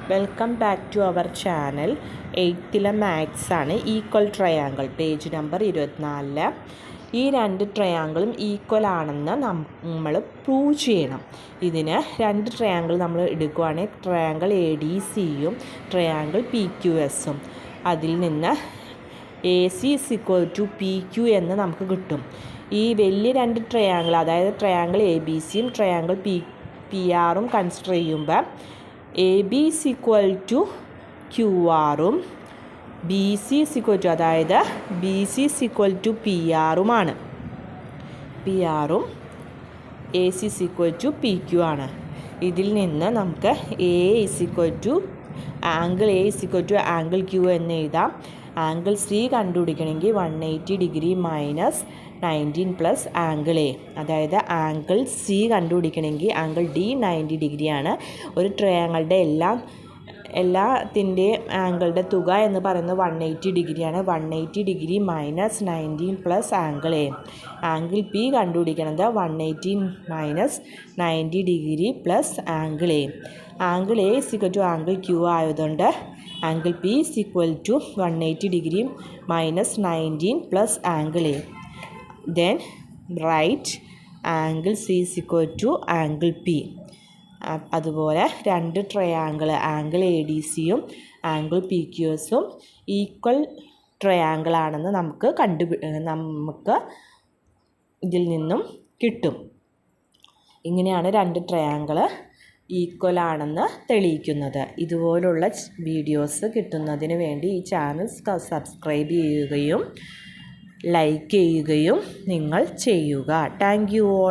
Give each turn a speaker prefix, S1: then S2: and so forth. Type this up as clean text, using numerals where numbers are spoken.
S1: Welcome back to our channel. 8th maths ആണ്. Equal triangle, page number 24. ഈ രണ്ട് ട്രയാങ്കിളും equal ആണെന്ന് നമ്മൾ പ്രൂവ് ചെയ്യണം. ഇതിന് രണ്ട് ട്രയാങ്കിൾ നമ്മൾ എടുക്കുകയാണെങ്കിൽ ട്രയാങ്കിൾ ADCയും ട്രയാങ്കിൾ PQSും. അതിൽ നിന്ന് AC = PQ എന്ന് നമുക്ക് കിട്ടും. ഈ വലിയ രണ്ട് ട്രയാങ്കിൾ, അതായത് ട്രയാങ്കിൾ ABCയും ട്രയാങ്കിൾ PRും കൺസിഡർ ചെയ്യുമ്പോൾ AB = QR BC = അതായത് BC = PRുമാണ്. PRും AC = PQ ആണ്. ഇതിൽ നിന്ന് നമുക്ക് ആംഗിൾ A = ആംഗിൾ Q എന്ന് എഴുതാം. Angle C കണ്ടുപിടിക്കണമെങ്കിൽ 180 degree minus 19 plus angle A, അതായത് ആംഗിൾ C കണ്ടുപിടിക്കണമെങ്കിൽ ആംഗിൾ D 90 ഡിഗ്രിയാണ്. ഒരു ട്രയാങ്കിളുടെ എല്ലാത്തിൻ്റെയും ആംഗിളുടെ തുക എന്ന് പറയുന്നത് 180 ഡിഗ്രിയാണ്. 180 degree minus 19 plus angle A. Angle P കണ്ടുപിടിക്കുന്നത് 180 minus 90 degree plus angle A. Angle A = angle Q ആയതുകൊണ്ട് angle P = 180 degree minus 19 plus angle A. Then write angle C = angle P. അതുപോലെ രണ്ട് ട്രയാങ്കിൾ, ആംഗിൾ ADCയും angle PQSും equal triangle ആണെന്ന് നമുക്ക് ഇതിൽ നിന്നും കിട്ടും. ഇങ്ങനെയാണ് രണ്ട് ട്രയാങ്കിൾ ഈക്വൽ ആണെന്ന് തെളിയിക്കുന്നത്. ഇതുപോലുള്ള വീഡിയോസ് കിട്ടുന്നതിന് വേണ്ടി ഈ ചാനൽ സബ്സ്ക്രൈബ് ചെയ്യുകയും ലൈക്ക് ചെയ്യുകയും നിങ്ങൾ ചെയ്യുക. Thank you all.